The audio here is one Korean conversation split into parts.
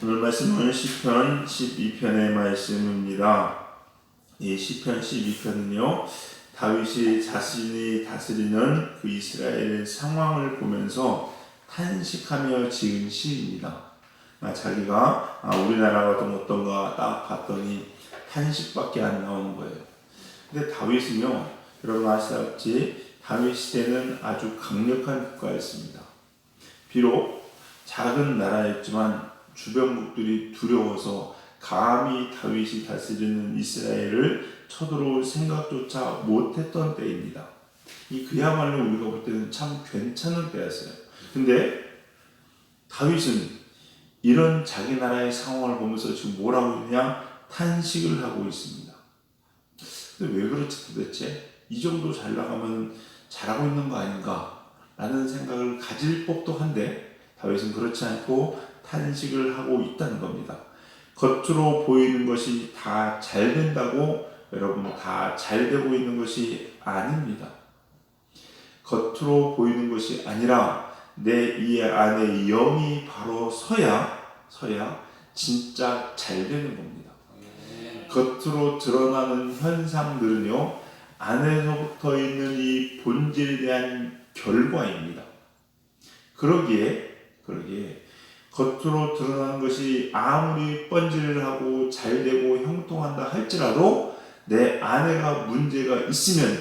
오늘 말씀은 시편 12편의 말씀입니다. 이 시편 12편은요, 다윗이 자신이 다스리는 그 이스라엘 상황을 보면서 탄식하며 지은 시입니다. 자기가 우리나라가 어떤가 딱 봤더니 탄식밖에 안 나오는 거예요. 근데 다윗은요, 여러분 아시다시피 다윗 시대는 아주 강력한 국가였습니다. 비록 작은 나라였지만 주변국들이 두려워서 감히 다윗이 다스리는 이스라엘을 쳐들어올 생각조차 못했던 때입니다. 이 그야말로 우리가 볼 때는 참 괜찮은 때였어요. 근데 다윗은 이런 자기 나라의 상황을 보면서 지금 뭐라고 있냐? 탄식을 하고 있습니다. 근데 왜 그렇지 도대체? 이 정도 잘 나가면 잘하고 있는 거 아닌가? 라는 생각을 가질 법도 한데 다윗은 그렇지 않고 탄식을 하고 있다는 겁니다. 겉으로 보이는 것이 다 잘 된다고 여러분 다 잘 되고 있는 것이 아닙니다. 겉으로 보이는 것이 아니라 내 이 안에 영이 바로 서야 진짜 잘 되는 겁니다. 겉으로 드러나는 현상들은요, 안에서부터 있는 이 본질에 대한 결과입니다. 그러기에 겉으로 드러나는 것이 아무리 번질하고 잘되고 형통한다 할지라도 내 안에가 문제가 있으면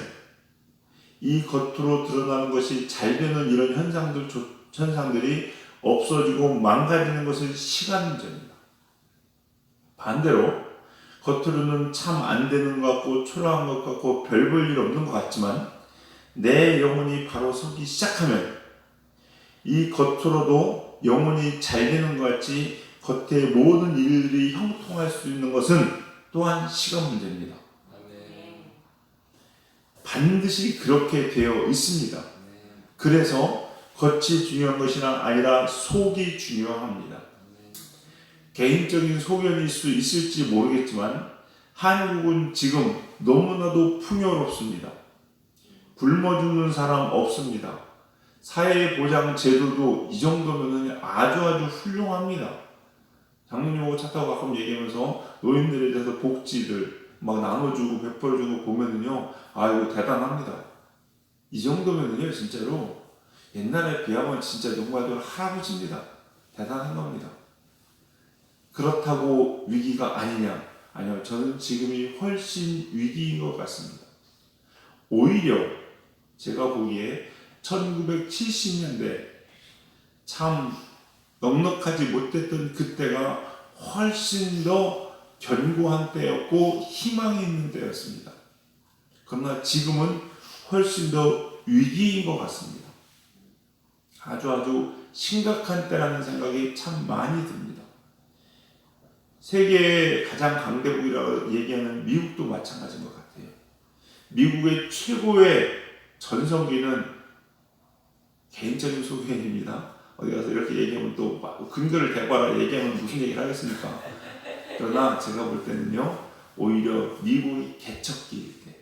이 겉으로 드러나는 것이 잘되는 이런 현상들이 없어지고 망가지는 것은 시간 문제입니다. 반대로 겉으로는 참 안 되는 것 같고 초라한 것 같고 별 볼 일 없는 것 같지만 내 영혼이 바로 서기 시작하면 이 겉으로도 영혼이 잘 되는 것 같이 겉의 모든 일들이 형통할 수 있는 것은 또한 시간 문제입니다. 반드시 그렇게 되어 있습니다. 그래서 겉이 중요한 것이 아니라 속이 중요합니다. 개인적인 소견일 수 있을지 모르겠지만 한국은 지금 너무나도 풍요롭습니다. 굶어 죽는 사람 없습니다. 사회보장 제도도 이 정도면 아주 훌륭합니다. 장로님하고 차 타고 가끔 얘기하면서 노인들에 대해서 복지들 막 나눠주고 베풀어주고 보면은요, 이거 대단합니다. 이 정도면은요, 진짜로 옛날에 비하면 진짜 정말 할아버지입니다. 대단한 겁니다. 그렇다고 위기가 아니냐? 아니요, 저는 지금이 훨씬 위기인 것 같습니다. 오히려 제가 보기에 1970년대 참 넉넉하지 못했던 그때가 훨씬 더 견고한 때였고 희망이 있는 때였습니다. 그러나 지금은 훨씬 더 위기인 것 같습니다. 아주 심각한 때라는 생각이 참 많이 듭니다. 세계의 가장 강대국이라고 얘기하는 미국도 마찬가지인 것 같아요. 미국의 최고의 전성기는 개인적인 소견입니다. 어디 가서 이렇게 얘기하면 또 근거를 대봐라 얘기하면 무슨 얘기를 하겠습니까? 그러나 제가 볼 때는요, 오히려 미국이 개척기일 때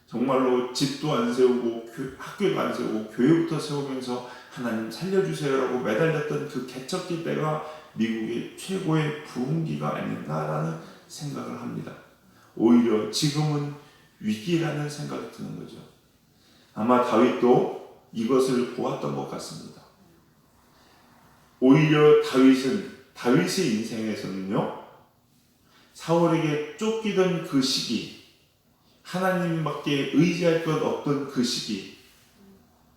정말로 집도 안 세우고 학교도 안 세우고 교회부터 세우면서 하나님 살려주세요라고 매달렸던 그 개척기 때가 미국의 최고의 부흥기가 아닌가라는 생각을 합니다. 오히려 지금은 위기라는 생각이 드는 거죠. 아마 다윗도 이것을 보았던 것 같습니다. 오히려 다윗의 인생에서는요, 사울에게 쫓기던 그 시기, 하나님밖에 의지할 것 없던 그 시기,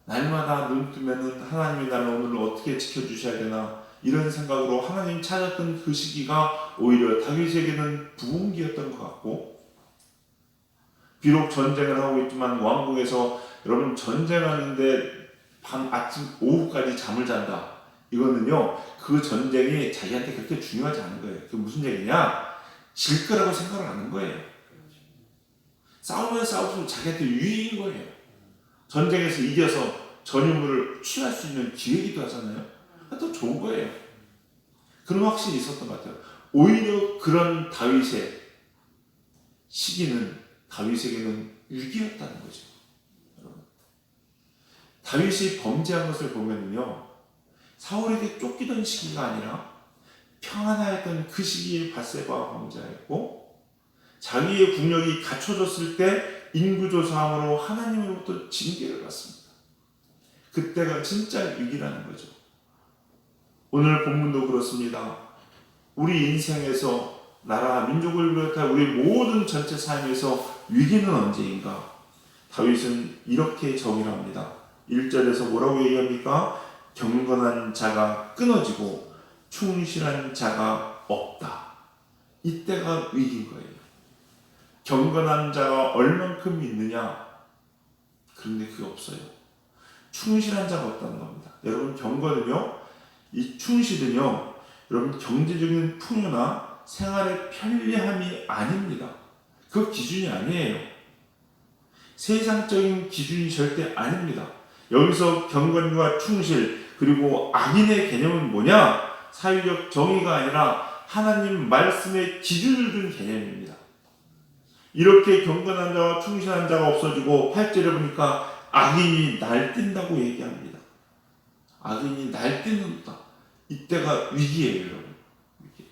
날마다 눈 뜨면은 하나님이 나를 오늘 어떻게 지켜주셔야 되나 이런 생각으로 하나님 찾았던 그 시기가 오히려 다윗에게는 부흥기였던 것 같고, 비록 전쟁을 하고 있지만 왕궁에서 여러분 전쟁하는데 아침 오후까지 잠을 잔다. 이거는요, 그 전쟁이 자기한테 그렇게 중요하지 않은 거예요. 그게 무슨 얘기냐? 질 거라고 생각을 하는 거예요. 싸우면 싸울수록 자기한테 유익인 거예요. 전쟁에서 이겨서 전유물을 취할 수 있는 기회이기도 하잖아요. 또 좋은 거예요. 그런 확신이 있었던 것 같아요. 오히려 그런 다윗의 시기는 다윗에게는 위기였다는 거죠. 다윗이 범죄한 것을 보면요, 사울에게 쫓기던 시기가 아니라 평안하였던 그 시기에 밧세바와 범죄하였고, 자기의 국력이 갖춰졌을 때 인구조사함으로 하나님으로부터 징계를 받습니다. 그때가 진짜 위기라는 거죠. 오늘 본문도 그렇습니다. 우리 인생에서 나라 민족을 비롯한 우리 모든 전체 삶에서 위기는 언제인가? 다윗은 이렇게 정의합니다. 1절에서 뭐라고 얘기합니까? 경건한 자가 끊어지고 충실한 자가 없다. 이때가 위기인 거예요. 경건한 자가 얼만큼 있느냐? 그런데 그게 없어요. 충실한 자가 없다는 겁니다. 여러분, 경건은요, 이 충실은요, 여러분 경제적인 풍요나 생활의 편리함이 아닙니다. 그 기준이 아니에요. 세상적인 기준이 절대 아닙니다. 여기서 경건과 충실, 그리고 악인의 개념은 뭐냐? 사회적 정의가 아니라 하나님 말씀의 기준을 둔 개념입니다. 이렇게 경건한 자와 충실한 자가 없어지고 8절에 보니까 악인이 날뛴다고 얘기합니다. 악인이 날뛰는다. 이때가 위기예요, 여러분. 위기.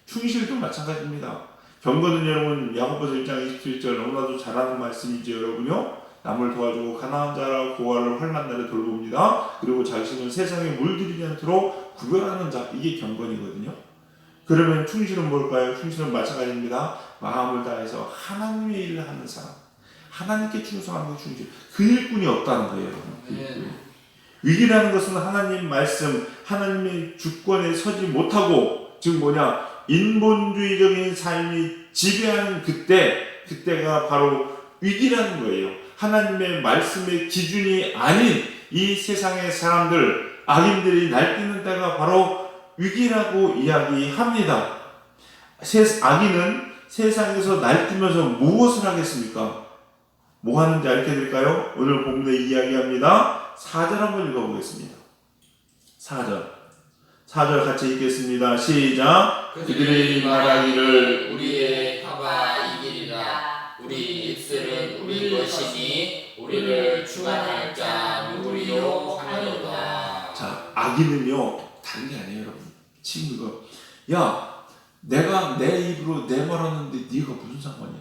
충실도 마찬가지입니다. 경건은 여러분 야고보서 1장 27절 너무나도 잘하는 말씀이죠, 여러분요. 남을 도와주고 가난한 자라 고아를 환난 날에 돌봅니다. 그리고 자신을 세상에 물들이지 않도록 구별하는 자, 이게 경건이거든요. 그러면 충실은 뭘까요? 충실은 마찬가지입니다. 마음을 다해서 하나님의 일을 하는 사람, 하나님께 충성하는 게 충실. 그 일꾼이 없다는 거예요, 여러분. 위기라는 것은 하나님 말씀, 하나님의 주권에 서지 못하고, 즉 뭐냐, 인본주의적인 삶이 지배하는 그때가 바로 위기라는 거예요. 하나님의 말씀의 기준이 아닌 이 세상의 사람들, 악인들이 날뛰는 때가 바로 위기라고 이야기합니다. 악인은 세상에서 날뛰면서 무엇을 하겠습니까? 뭐 하는지 알려드릴까요? 오늘 본문에 이야기합니다. 4절 한번 읽어보겠습니다. 4절 같이 읽겠습니다. 시작. 그들이 말하기를 우리의 혀가 이기리라. 우리 입술은 우리 것이니 우리를 주관할 자 누구리요 하노라. 자, 악인은요 다른 게 아니에요, 여러분. 지금 이거, 야, 내가 내 입으로 내 말하는데 네가 무슨 상관이야?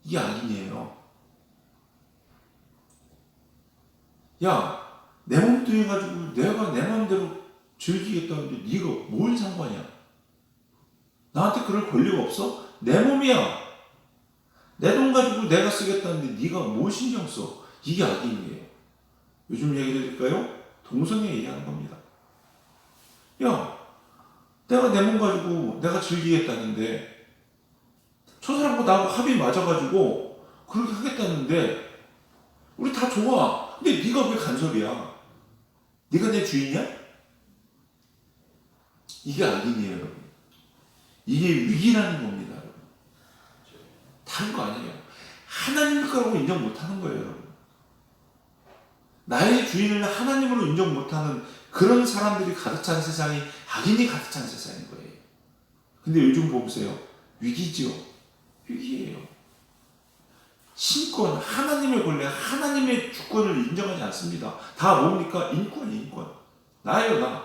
이게 악인이에요. 야, 내 몸뚱이 가지고 내가 내 마음대로 즐기겠다는데 네가 뭘 상관이야? 나한테 그럴 권리가 없어? 내 몸이야. 내 돈 가지고 내가 쓰겠다는데 네가 뭘 신경 써? 이게 악인이에요. 요즘 얘기 드릴까요? 동성애 얘기하는 겁니다. 야, 내가 내 몸 가지고 내가 즐기겠다는데 저 사람과 나하고 합이 맞아가지고 그렇게 하겠다는데 우리 다 좋아. 근데 네가 왜 간섭이야? 네가 내 주인이야? 이게 악인이에요, 여러분. 이게 위기라는 겁니다, 여러분. 다른 거 아니에요. 하나님 거라고 인정 못하는 거예요, 여러분. 나의 주인을 하나님으로 인정 못하는 그런 사람들이 가득 찬 세상이 악인이 가득 찬 세상인 거예요. 근데 요즘 보세요. 위기죠. 위기예요. 신권, 하나님의 권리, 하나님의 주권을 인정하지 않습니다. 다 뭡니까? 인권. 나예요, 나.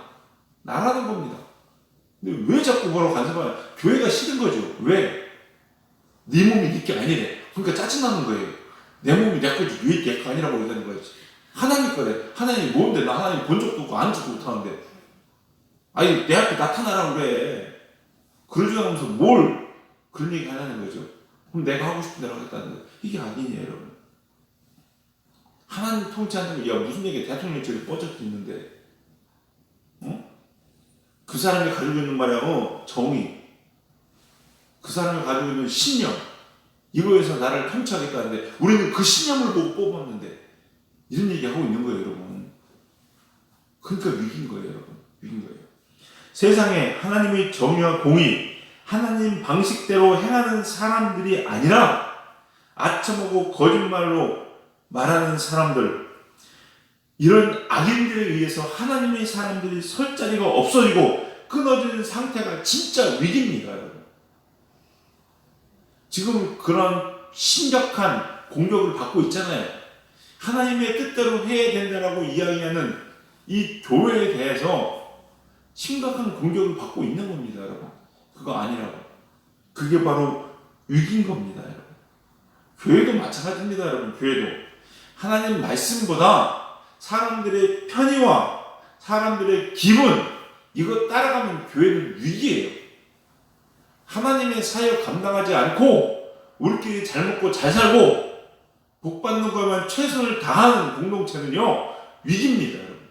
나라는 겁니다. 근데 왜 자꾸 뭐라고 간섭하냐? 교회가 싫은 거죠. 왜? 네 몸이 네 게 아니래. 그러니까 짜증나는 거예요. 내 몸이 내 거지. 왜 내 거 아니라고 얘기하는 거지. 하나님 거래. 하나님이 뭔데? 나 하나님 본 적도 없고 안 죽고 못하는데. 아니, 내 앞에 나타나라고 그래. 그러지 않으면서 뭘 그런 얘기 하냐는 거죠. 그럼 내가 하고 싶은 대로 하겠다는 거예요. 이게 악인이에요, 여러분. 하나님 통치하는 거, 야, 무슨 얘기야. 대통령실에 뻗어져 있는데. 그 사람이 가지고 있는 말이야, 정의. 그 사람이 가지고 있는 신념. 이거에서 나를 통치하겠다는데, 우리는 그 신념을 보고 뽑았는데, 이런 얘기 하고 있는 거예요, 여러분. 그러니까 위기인 거예요, 여러분. 위기인 거예요. 세상에 하나님의 정의와 공의, 하나님 방식대로 행하는 사람들이 아니라 아첨하고 거짓말로 말하는 사람들, 이런 악인들에 의해서 하나님의 사람들이 설 자리가 없어지고 끊어지는 상태가 진짜 위기입니다, 여러분. 지금 그런 심각한 공격을 받고 있잖아요. 하나님의 뜻대로 해야 된다라고 이야기하는 이 교회에 대해서 심각한 공격을 받고 있는 겁니다, 여러분. 그거 아니라고. 그게 바로 위기인 겁니다, 여러분. 교회도 마찬가지입니다, 여러분. 교회도 하나님 말씀보다 사람들의 편의와 사람들의 기분 이거 따라가면 교회는 위기예요. 하나님의 사역 감당하지 않고 우리끼리 잘 먹고 잘 살고 복 받는 것만 최선을 다하는 공동체는요 위기입니다, 여러분.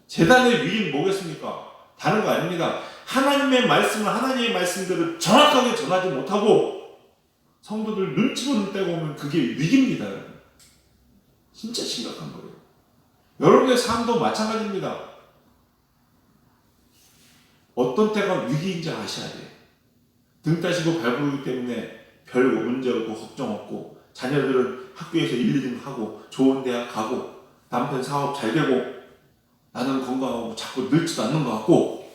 재단의 위기는 뭐겠습니까? 다른 거 아닙니다. 하나님의 말씀을 하나님의 말씀대로 정확하게 전하지 못하고 성도들 눈치 보는 때가 오면 그게 위기입니다, 여러분. 진짜 심각한 거예요. 여러분의 삶도 마찬가지입니다. 어떤 때가 위기인지 아셔야 돼요. 등 따시고 발부르기 때문에 별 문제 없고 걱정 없고 자녀들은 학교에서 1, 2등 하고 좋은 대학 가고 남편 사업 잘 되고 나는 건강하고 자꾸 늙지도 않는 것 같고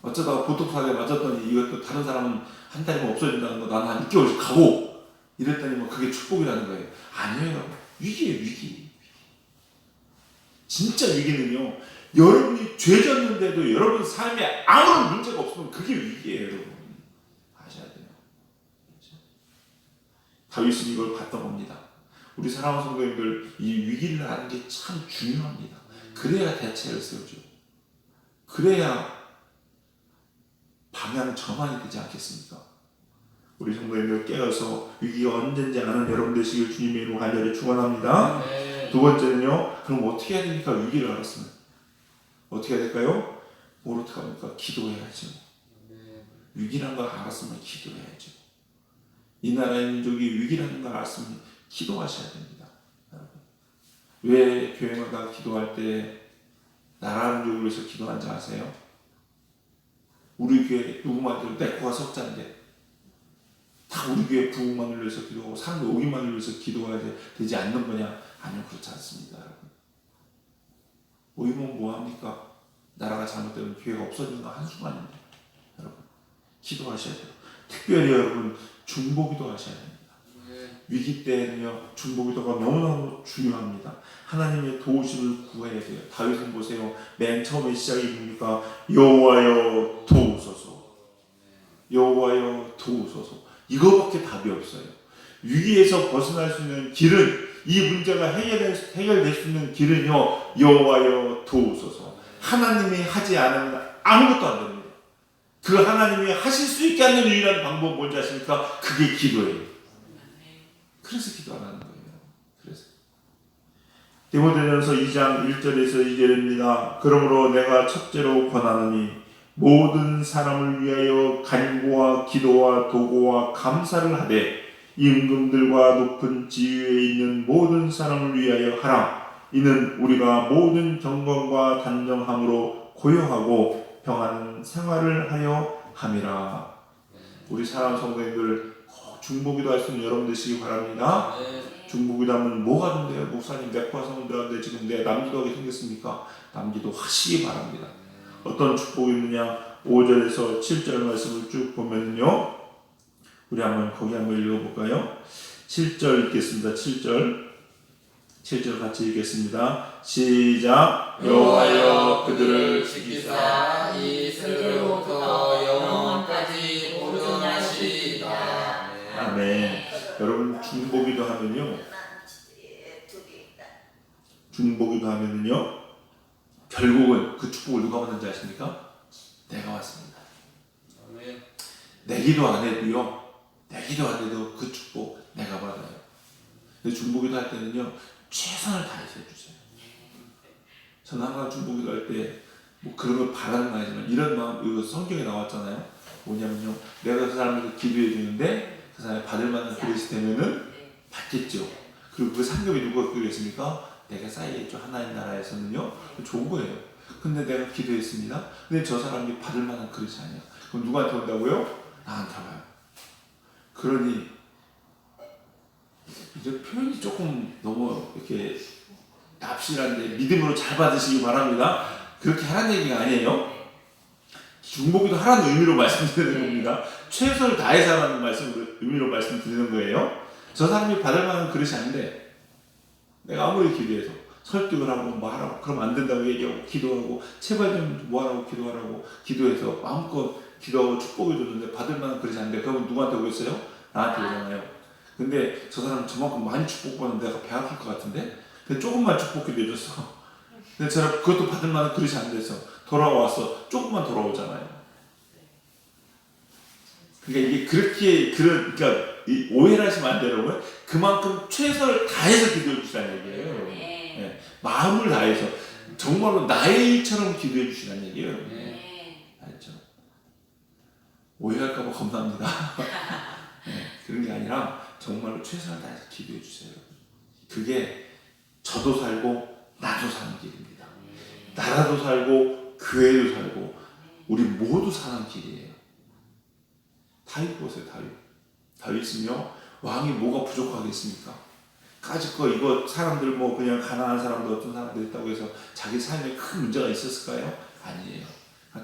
어쩌다가 보톡스에 맞았더니 이것도 다른 사람은 한 달이면 없어진다는 거 나는 한 6개월씩 가고 이랬더니 뭐 그게 축복이라는 거예요. 아니에요, 여러분. 위기예요, 위기. 진짜 위기는요, 여러분이 죄 졌는데도 여러분 삶에 아무런 문제가 없으면 그게 위기예요, 여러분. 아셔야 돼요. 그렇죠? 다윗은 이걸 봤던 겁니다. 우리 사랑하는 성도님들, 이 위기를 아는 게 참 중요합니다. 그래야 대책을 세우죠. 그래야 방향 전환이 되지 않겠습니까? 우리 성도님들 깨어서 위기가 언젠지 아는 여러분 되시길 주님의 이름으로 간절히 축원합니다. 두 번째는요, 그럼 어떻게 해야 됩니까? 위기를 알았으면 어떻게 해야 될까요? 뭘 어떻게 합니까? 기도해야죠. 위기라는 걸 알았으면 기도해야죠. 이 나라의 민족이 위기라는 걸 알았으면 기도하셔야 됩니다. 왜 교회마다 기도할 때 나라 민족을 위해서 기도하는지 아세요? 우리 교회 누구만들 내코가 석자인데 다 우리 교회 부흥만을 위해서 기도하고 사람들 오기만을 위해서 기도해야 되지 않는 거냐? 아니요, 그렇지 않습니다, 여러분. 오이면 뭐합니까? 나라가 잘못되면 교회가 없어지는 거 한순간입니다. 여러분, 기도하셔야 돼요. 특별히 여러분, 중보기도 하셔야 됩니다. 위기 때는요, 중보기도가 너무너무 중요합니다. 하나님의 도우심을 구해야 돼요. 다윗은 보세요. 맨 처음에 시작이 뭡니까? 여호와여 도우소서. 여호와여 도우소서. 이거밖에 답이 없어요. 위기에서 벗어날 수 있는 길은, 이 문제가 해결될 수 있는 길은요, 여호와여 도우소서. 하나님이 하지 않으면 아무것도 안 됩니다. 그 하나님이 하실 수 있게 하는 유일한 방법은 뭔지 아십니까? 그게 기도예요. 그래서 기도 안 하는 거예요. 그래서 디모데전서 2장 1절에서 2절입니다. 그러므로 내가 첫째로 권하노니 모든 사람을 위하여 간구와 기도와 도고와 감사를 하되 임금들과 높은 지위에 있는 모든 사람을 위하여 하라. 이는 우리가 모든 경건과 단정함으로 고요하고 평안한 생활을 하여 함이라. 우리 사랑하는 성도님들, 중보기도 할 수 있는 여러분 되시기 바랍니다. 중보기도 하면 뭐가 된대요? 목사님 맥과 성도들한테 지금 내 남기도하게 생겼습니까? 남기도 하시기 바랍니다. 어떤 축복이 있느냐? 5절에서 7절 말씀을 쭉 보면요, 우리 거기 한번 읽어볼까요? 7절 읽겠습니다. 7절 같이 읽겠습니다. 시작. 여호와여 그들을 지키사 이 세대로부터 영원까지 보존하시리이다. 아멘. 여러분, 중보기도 하면은요, 결국은 그 축복을 누가 받는지 아십니까? 내가 받습니다. 아멘. 내기도 안 해도 그 축복 내가 받아요. 중보기도 할 때는요, 최선을 다해서 해주세요. 저는 항상 중보기도 할 때 뭐 그런 걸 바라는 건 아니지만 이런 마음, 이거 성경에 나왔잖아요. 뭐냐면요, 내가 그 사람에게 기도해 주는데 그 사람이 받을 만한 그릇이 되면은 받겠죠. 그리고 그 상급이 누가 그랬습니까? 내가 쌓이겠죠. 하나님 나라에서는요, 좋은 거예요. 근데 내가 기도했습니다. 근데 저 사람이 받을 만한 그릇이 아니야. 그럼 누구한테 온다고요? 나한테 와요. 그러니 이제 표현이 조금 너무 이렇게 납실한데 믿음으로 잘 받으시기 바랍니다. 그렇게 하라는 얘기가 아니에요. 중보기도 하라는 의미로 말씀드리는 겁니다. 최선을 다해서 하라는 의미로 말씀드리는 거예요. 저 사람이 받을 만한 그릇이 아닌데 내가 아무리 기도해서 설득을 하고 뭐 하라고 그러면 안 된다고 얘기하고 기도하고 제발 좀 뭐 하라고 기도하라고 기도해서 마음껏 기도하고 축복해 줬는데 받을 만한 그러지 않는데 그러면 누구한테 오겠어요? 나한테 오잖아요. 근데 저 사람 저만큼 많이 축복받는데 내가 배 아플 것 같은데? 근데 조금만 축복해도 해줬어. 근데 제가 그것도 받을 만한 그릇이 안 돼서 돌아와서 조금만 돌아오잖아요. 그러니까 이게 그렇게 그러니까 오해를 하시면 안 돼요, 여러분. 그만큼 최선을 다해서 기도해 주시라는 얘기예요. 네. 마음을 다해서 정말로 나의 일처럼 기도해 주시라는 얘기예요. 알죠? 오해할까봐 겁납니다. 네, 그런 게 아니라 정말로 최선을 다해서 기도해 주세요. 그게 저도 살고 나도 사는 길입니다. 나라도 살고 교회도 살고 우리 모두 사는 길이에요. 다윗 보세요. 다윗은요 왕이 뭐가 부족하겠습니까? 까짓거 이거 사람들 뭐 그냥 가난한 사람들 어떤 사람들 있다고 해서 자기 삶에 큰 문제가 있었을까요? 아니에요.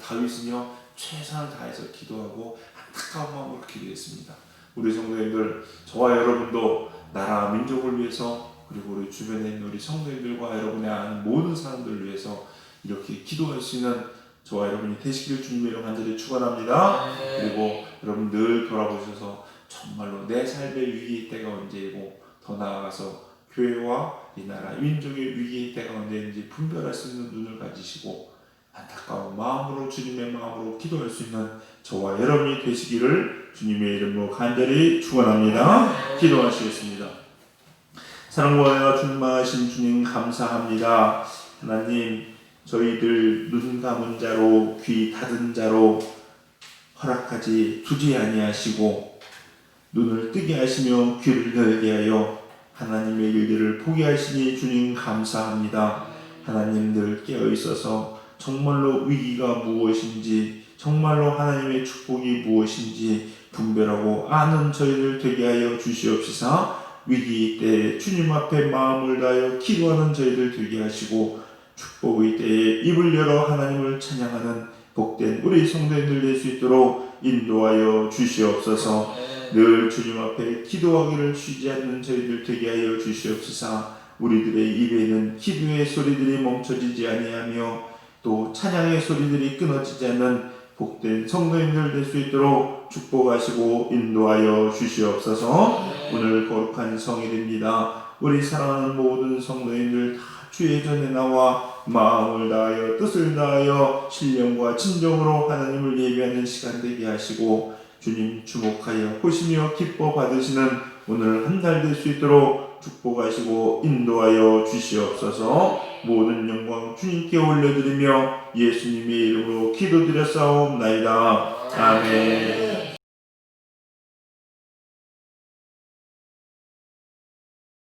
다윗은요 최선을 다해서 기도하고 안타까운 마음으로 기도했습니다. 우리 성도님들 저와 여러분도 나라 민족을 위해서 그리고 우리 주변에 있는 우리 성도님들과 여러분의 아는 모든 사람들을 위해서 이렇게 기도할 수 있는 저와 여러분이 되시기를 주님의 이름 간절히 축원합니다. 그리고 여러분 늘 돌아보셔서 정말로 내 삶의 위기의 때가 언제이고 더 나아가서 교회와 이 나라 민족의 위기의 때가 언제인지 분별할 수 있는 눈을 가지시고 안타까운 마음으로 주님의 마음으로 기도할 수 있는 저와 여러분이 되시기를 주님의 이름으로 간절히 축원합니다. 기도하시겠습니다. 사랑과 은혜가 충만하신 주님 감사합니다. 하나님 저희들 눈 감은 자로 귀 닫은 자로 허락하지 두지 아니하시고 눈을 뜨게 하시며 귀를 열게 하여 하나님의 일들을 보게 하시니 주님 감사합니다. 하나님 늘 깨어 있어서 정말로 위기가 무엇인지 정말로 하나님의 축복이 무엇인지 분별하고 아는 저희들 되게 하여 주시옵시사. 위기 때에 주님 앞에 마음을 다하여 기도하는 저희들 되게 하시고 축복의 때에 입을 열어 하나님을 찬양하는 복된 우리 성도님들 될 수 있도록 인도하여 주시옵소서. 늘 주님 앞에 기도하기를 쉬지 않는 저희들 되게 하여 주시옵소서. 우리들의 입에는 기도의 소리들이 멈춰지지 아니하며 또 찬양의 소리들이 끊어지지 않는 복된 성도님들 될 수 있도록 축복하시고 인도하여 주시옵소서. 오늘 거룩한 성일입니다. 우리 사랑하는 모든 성도님들 다 주의 전에 나와 마음을 다하여 뜻을 다하여 신령과 진정으로 하나님을 예배하는 시간 되게 하시고 주님 주목하여 보시며 기뻐 받으시는 오늘 한 달 될 수 있도록 축복하시고 인도하여 주시옵소서. 모든 영광 주님께 올려드리며 예수님의 이름으로 기도드렸사옵나이다. 아멘.